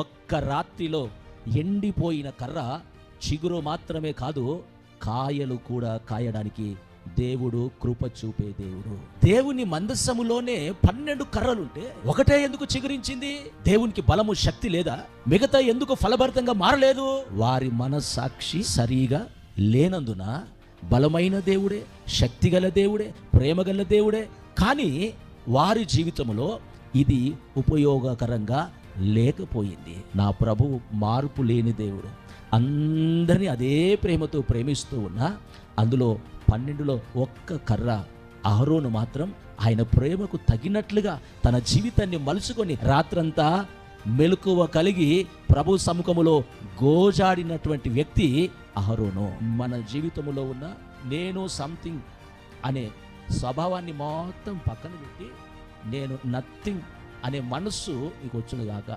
ఒక్క రాత్రిలో ఎండిపోయిన కర్ర చిగురు మాత్రమే కాదు, కాయలు కూడా కాయడానికి దేవుడు కృప చూపే దేవుడు. దేవుని మందసములోనే 12 కర్రలుంటే ఒకటే ఎందుకు చిగురించింది? దేవునికి బలము శక్తి లేదా? మిగతా ఎందుకు ఫలభరితంగా మారలేదు? వారి మనస్సాక్షి సరిగా లేనందున బలమైన దేవుడే, శక్తిగల దేవుడే, ప్రేమగల దేవుడే, కానీ వారి జీవితంలో ఇది ఉపయోగకరంగా లేకపోయింది. నా ప్రభువు మార్పు లేని దేవుడు. అందరినీ అదే ప్రేమతో ప్రేమిస్తూ ఉన్నా అందులో 12లో ఒక్క కర్ర అహరోను మాత్రం ఆయన ప్రేమకు తగినట్లుగా తన జీవితాన్ని మలుచుకొని రాత్రంతా మెలకువ కలిగి ప్రభు సముఖములో గోజాడినటువంటి వ్యక్తి అహరోను. మన జీవితంలో ఉన్న నేను సంథింగ్ అనే స్వభావాన్ని మొత్తం పక్కన పెట్టి నేను నథింగ్ అనే మనస్సు నీకు వచ్చును గాక.